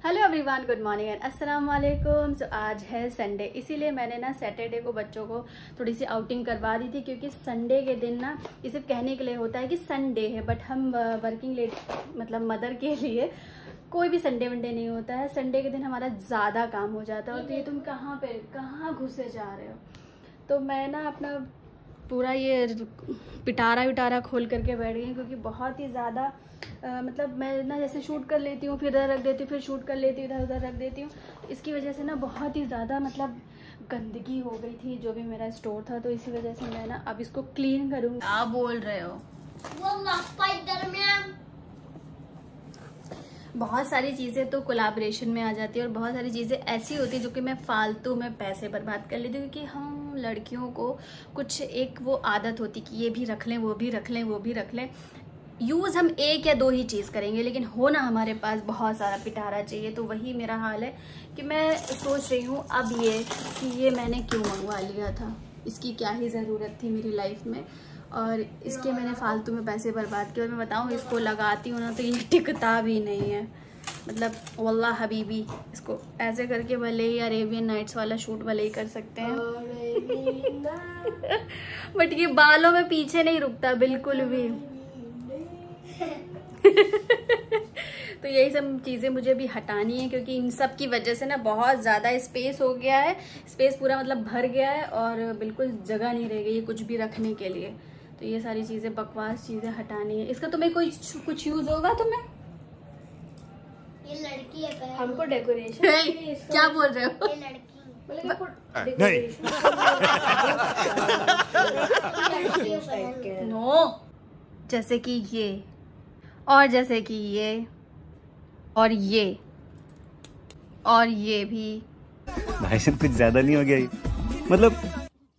Hello everyone, good morning and अस्सलाम वालेकुम। सो आज है संडे, इसीलिए मैंने ना सैटरडे को बच्चों को थोड़ी सी आउटिंग करवा दी थी, क्योंकि संडे के दिन ना ये सिर्फ कहने के लिए होता है कि संडे है, बट हम वर्किंग मतलब मदर के लिए कोई भी संडे वनडे नहीं होता है। संडे के दिन हमारा ज़्यादा काम हो जाता है और तो ये तुम कहाँ घुसे जा रहे हो। तो मैं ना अपना पूरा ये पिटारा विटारा खोल करके बैठ गई, क्योंकि बहुत ही ज़्यादा मतलब मैं ना जैसे शूट कर लेती हूँ, फिर इधर रख देती हूँ, फिर शूट कर लेती हूँ, इधर उधर रख देती हूँ। इसकी वजह से ना बहुत ही ज़्यादा मतलब गंदगी हो गई थी जो भी मेरा स्टोर था, तो इसी वजह से मैं ना अब इसको क्लीन करूँगी। आप बोल रहे हो बहुत सारी चीज़ें तो कोलैबोरेशन में आ जाती है और बहुत सारी चीज़ें ऐसी होती है जो कि मैं फालतू में पैसे बर्बाद कर लेती हूँ, क्योंकि हम लड़कियों को कुछ एक वो आदत होती कि ये भी रख लें, वो भी रख लें, वो भी रख लें। यूज़ हम एक या दो ही चीज़ करेंगे, लेकिन हो ना हमारे पास बहुत सारा पिटारा चाहिए। तो वही मेरा हाल है कि मैं सोच रही हूँ अब ये मैंने क्यों मंगवा लिया था, इसकी क्या ही ज़रूरत थी मेरी लाइफ में, और इसके मैंने फालतू में पैसे बर्बाद किए। और मैं बताऊँ, इसको लगाती हूँ ना तो ये टिकता भी नहीं है। मतलब वल्लाह हबीबी, इसको ऐसे करके भले ही अरेबियन नाइट्स वाला शूट भले ही कर सकते हैं बट ये बालों में पीछे नहीं रुकता बिल्कुल भी तो यही सब चीज़ें मुझे भी हटानी है, क्योंकि इन सब की वजह से ना बहुत ज़्यादा स्पेस हो गया है, स्पेस पूरा मतलब भर गया है और बिल्कुल जगह नहीं रह गई है कुछ भी रखने के लिए। तो ये सारी चीज़ें, बकवास चीज़ें हटानी है। इसका तुम्हें कोई कुछ यूज़ होगा तुम्हें? ये लड़की है, हमको डेकोरेशन क्या बोल रहे हो? ये लड़की नो, जैसे कि ये और जैसे कि ये और ये और ये भी भाई साहब कुछ ज्यादा नहीं हो गया ये? मतलब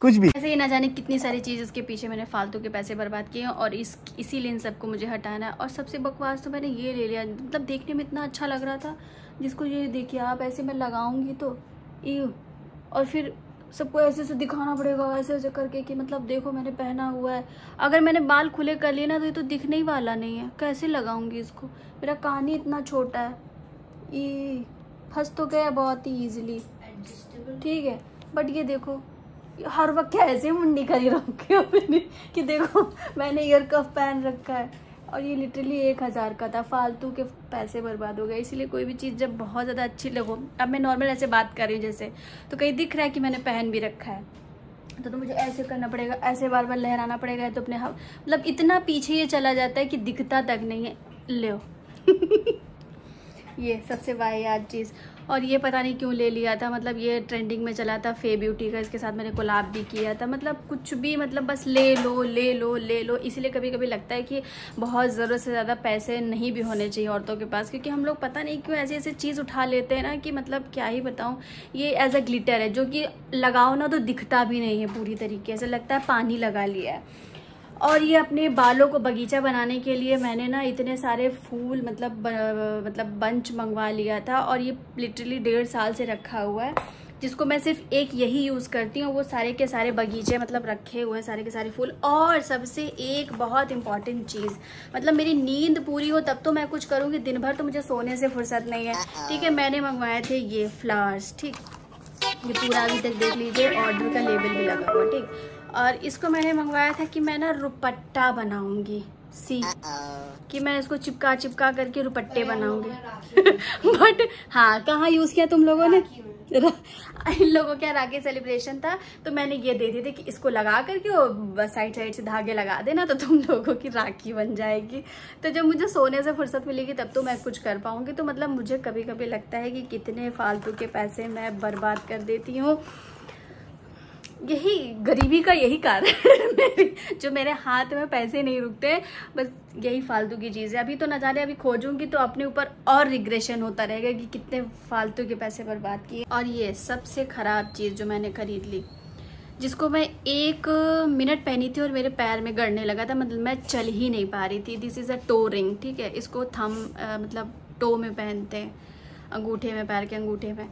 कुछ भी ऐसे ही ना जाने कितनी सारी चीज़ इसके पीछे मैंने फालतू के पैसे बर्बाद किए हैं, और इसीलिए इन सबको मुझे हटाना है। और सबसे बकवास तो मैंने ये ले लिया, मतलब देखने में इतना अच्छा लग रहा था, जिसको ये देखिए आप ऐसे मैं लगाऊंगी तो और फिर सबको ऐसे ऐसे दिखाना पड़ेगा, ऐसे ऐसे करके कि मतलब देखो मैंने पहना हुआ है। अगर मैंने बाल खुले कर लिए ना तो ये तो दिखने ही वाला नहीं है। कैसे लगाऊंगी इसको? मेरा कान ही इतना छोटा है, ये फंस तो गया बहुत ही ईजिली, ठीक है। बट ये देखो हर वक्त क्या ऐसे मुंडी करी रखी अपनी कि देखो मैंने ईयर कफ पहन रखा है, और ये लिटरली 1000 का था। फालतू के पैसे बर्बाद हो गए। इसीलिए कोई भी चीज़ जब बहुत ज़्यादा अच्छी लगो, अब मैं नॉर्मल ऐसे बात कर रही हूँ जैसे, तो कहीं दिख रहा है कि मैंने पहन भी रखा है तो मुझे ऐसे करना पड़ेगा, ऐसे बार बार लहराना पड़ेगा, तो अपने मतलब इतना पीछे ये चला जाता है कि दिखता तक नहीं है। लो ये सबसे वाहियात चीज़। और ये पता नहीं क्यों ले लिया था, मतलब ये ट्रेंडिंग में चला था फे ब्यूटी का, इसके साथ मैंने कोलैब भी किया था। मतलब कुछ भी, मतलब बस ले लो ले लो ले लो। इसलिए कभी कभी लगता है कि बहुत ज़रूरत से ज़्यादा पैसे नहीं भी होने चाहिए औरतों के पास, क्योंकि हम लोग पता नहीं क्यों ऐसी ऐसी चीज़ उठा लेते हैं ना कि मतलब क्या ही बताऊँ। ये एज अ ग्लिटर है, जो कि लगाओ ना तो दिखता भी नहीं है पूरी तरीके से, लगता है पानी लगा लिया है। और ये अपने बालों को बगीचा बनाने के लिए मैंने ना इतने सारे फूल मतलब बंच मंगवा लिया था, और ये लिटरली 1.5 साल से रखा हुआ है, जिसको मैं सिर्फ एक यही यूज़ करती हूँ। वो सारे के सारे बगीचे मतलब रखे हुए हैं, सारे के सारे फूल। और सबसे एक बहुत इंपॉर्टेंट चीज़, मतलब मेरी नींद पूरी हो तब तो मैं कुछ करूँगी, दिन भर तो मुझे सोने से फुर्सत नहीं है, ठीक है। मैंने मंगवाए थे ये फ्लावर्स, ठीक। ये पूरा अभी तक देख लीजिए, ऑर्डर का लेबल भी लगा हुआ, ठीक। और इसको मैंने मंगवाया था कि मैं ना रुपट्टा बनाऊंगी, कि मैं इसको चिपका चिपका करके रुपट्टे बनाऊंगी बट हाँ, कहाँ यूज़ किया तुम लोगों ने? इन लोगों क्या राखी सेलिब्रेशन था, तो मैंने ये दे दी थी कि इसको लगा करके वो साइड साइड से धागे लगा देना तो तुम लोगों की राखी बन जाएगी। तो जब मुझे सोने से फुर्सत मिलेगी तब तो मैं कुछ कर पाऊंगी। तो मतलब मुझे कभी कभी लगता है कि कितने फालतू के पैसे मैं बर्बाद कर देती हूँ। यही गरीबी का यही कारण है जो मेरे हाथ में पैसे नहीं रुकते, बस यही फालतू की चीज़ है। अभी तो न जाने, अभी खोजूंगी तो अपने ऊपर और रिग्रेशन होता रहेगा कि कितने फालतू के पैसे बर्बाद किए। और ये सबसे ख़राब चीज़ जो मैंने खरीद ली, जिसको मैं 1 मिनट पहनी थी और मेरे पैर में गड़ने लगा था, मतलब मैं चल ही नहीं पा रही थी। This is a toe ring, ठीक है। इसको थम मतलब टो में पहनते हैं, अंगूठे में, पैर के अंगूठे में।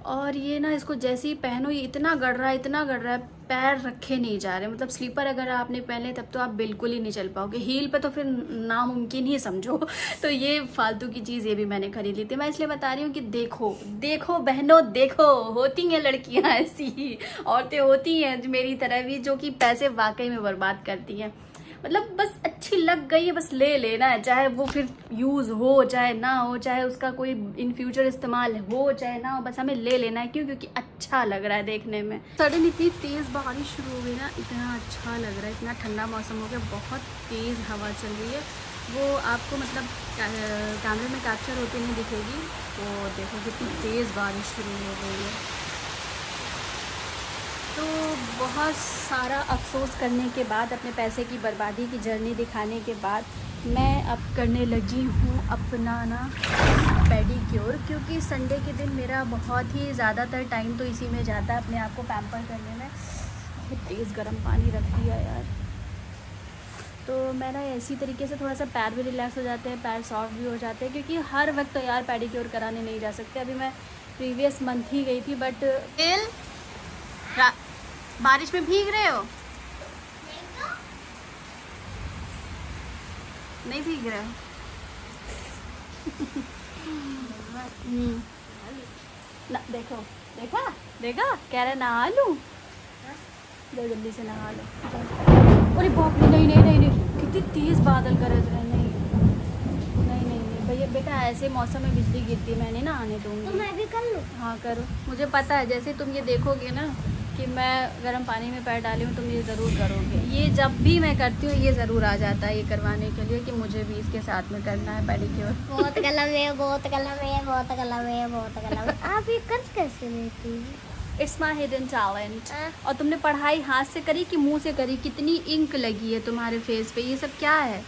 और ये ना इसको जैसे ही पहनो ये इतना गड़ रहा है, पैर रखे नहीं जा रहे। मतलब स्लीपर अगर आपने पहने तब तो आप बिल्कुल ही नहीं चल पाओगे, हील पे तो फिर नामुमकिन ही समझो। तो ये फालतू की चीज़ ये भी मैंने खरीद ली थी। मैं इसलिए बता रही हूँ कि देखो बहनों, देखो होती हैं लड़कियाँ ऐसी, औरतें होती हैं मेरी तरह भी, जो कि पैसे वाकई में बर्बाद करती हैं। मतलब बस अच्छी लग गई है, बस ले लेना है, चाहे वो फिर यूज़ हो चाहे ना हो, चाहे उसका कोई इन फ्यूचर इस्तेमाल हो चाहे ना हो, बस हमें ले लेना है। क्यों? क्योंकि अच्छा लग रहा है देखने में। सडन इतनी तेज़ बारिश शुरू हो गई ना, इतना अच्छा लग रहा है, इतना ठंडा मौसम हो गया, बहुत तेज़ हवा चल रही है। वो आपको मतलब कैमरे में कैप्चर होती नहीं दिखेगी, तो देखो कितनी तेज़ बारिश शुरू हो गई है। तो बहुत सारा अफसोस करने के बाद, अपने पैसे की बर्बादी की जर्नी दिखाने के बाद, मैं अब करने लगी हूँ अपना ना पेडिक्योर। क्योंकि संडे के दिन मेरा बहुत ही ज़्यादातर टाइम तो इसी में जाता है, अपने आप को पैम्पर करने में। बहुत तेज़ गर्म पानी रख दिया यार। तो मैं ना इसी तरीके से थोड़ा सा पैर भी रिलैक्स हो जाते हैं, पैर सॉफ्ट भी हो जाते हैं। क्योंकि हर वक्त तो यार पेडिक्योर कराने नहीं जा सकते। अभी मैं प्रीवियस मंथ ही गई थी, बट बारिश में भीग रहे हो? नहीं भीग रहे हो? ना देखो, देखा कह रहा नहा लूं, दो जल्दी से नहा लो। अरे बाप रे, नहीं, कितनी तेज बादल गरज रहे हैं। नहीं भैया बेटा, ऐसे मौसम में बिजली गिरती है, मैं नहीं नहाने दूंगी। तो मैं भी कर लूं? हाँ करो, मुझे पता है जैसे तुम ये देखोगे ना कि मैं गर्म पानी में पैर डाली हूँ, तुम ये ज़रूर करोगे। ये जब भी मैं करती हूँ ये ज़रूर आ जाता है ये करवाने के लिए कि मुझे भी इसके साथ में करना है पेडिक्योर। बहुत कलम है। आप ये कर कैसे लेती हैं? It's my hidden talent. और तुमने पढ़ाई हाथ से करी कि मुंह से करी? कितनी इंक लगी है तुम्हारे फेस पे, ये सब क्या है?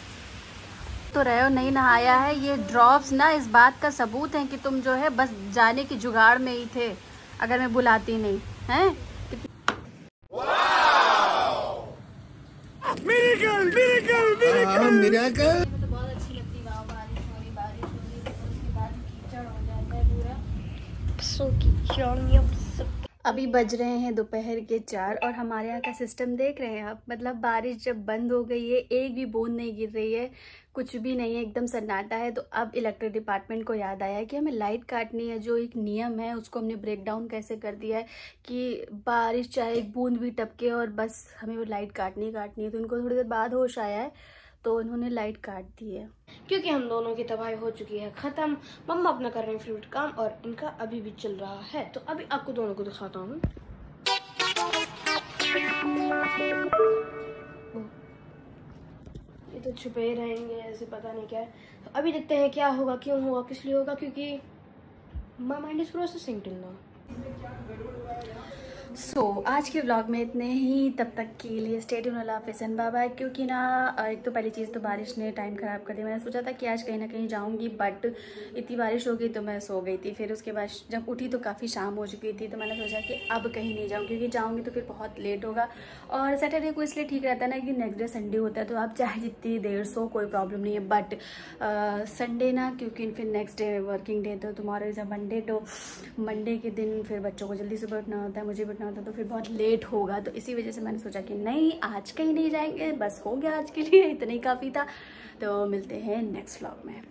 तो रहे हो नहीं नहाया है। ये ड्रॉप्स ना इस बात का सबूत है कि तुम जो है बस जाने की जुगाड़ में ही थे, अगर मैं बुलाती नहीं है। मिरेकल। तो बहुत अच्छी लगती है बारिश हो रही तो उसके बाद कीचड़ हो जाता है पूरा। अभी बज रहे हैं दोपहर के 4 और हमारे यहाँ का सिस्टम देख रहे हैं आप। मतलब बारिश जब बंद हो गई है, एक भी बूंद नहीं गिर रही है, कुछ भी नहीं है, एकदम सन्नाटा है। तो अब इलेक्ट्रिक डिपार्टमेंट को याद आया कि हमें लाइट काटनी है। जो एक नियम है उसको हमने ब्रेक डाउन कैसे कर दिया है कि बारिश चाहे एक बूंद भी टपके और बस हमें वो लाइट काटनी है। तो उनको थोड़ी देर बाद होश आया है, तो उन्होंने लाइट काट दी है। क्योंकि हम दोनों की तबाही हो चुकी है खत्म। मम्मा अपना कर रहे हैं फेवरेट काम और इनका अभी भी चल रहा है। तो अभी आपको दोनों को दिखाता हूँ। ये तो छुपे ही रहेंगे, ऐसे पता नहीं क्या है। तो अभी देखते हैं क्या होगा, क्यों होगा, किस लिए होगा, क्योंकि my mind is processing till now. आज के व्लॉग में इतने ही। तब तक के लिए स्टे ट्यून्ड, अल्लाह हाफ़िज़, बाय बाय। क्योंकि ना एक तो पहली चीज़ तो बारिश ने टाइम ख़राब कर दिया। मैंने सोचा था कि आज कहीं ना कहीं जाऊंगी, बट इतनी बारिश हो गई तो मैं सो गई थी। फिर उसके बाद जब उठी तो काफ़ी शाम हो चुकी थी, तो मैंने सोचा कि अब कहीं नहीं जाऊँ, क्योंकि जाऊँगी तो फिर बहुत लेट होगा। और सैटरडे को इसलिए ठीक रहता है ना कि नेक्स्ट डे संडे होता है, तो आप चाहे जितनी देर सो कोई प्रॉब्लम नहीं है। बट संडे ना, क्योंकि फिर नेक्स्ट डे वर्किंग डे, तो टुमारो इज़ अ मंडे। तो मंडे के दिन फिर बच्चों को जल्दी से उठना होता है, मुझे भी उठना होता है, तो फिर बहुत लेट होगा। तो इसी वजह से मैंने सोचा कि नहीं, आज कहीं नहीं जाएंगे, बस हो गया आज के लिए, इतना ही काफ़ी था। तो मिलते हैं नेक्स्ट व्लॉग में।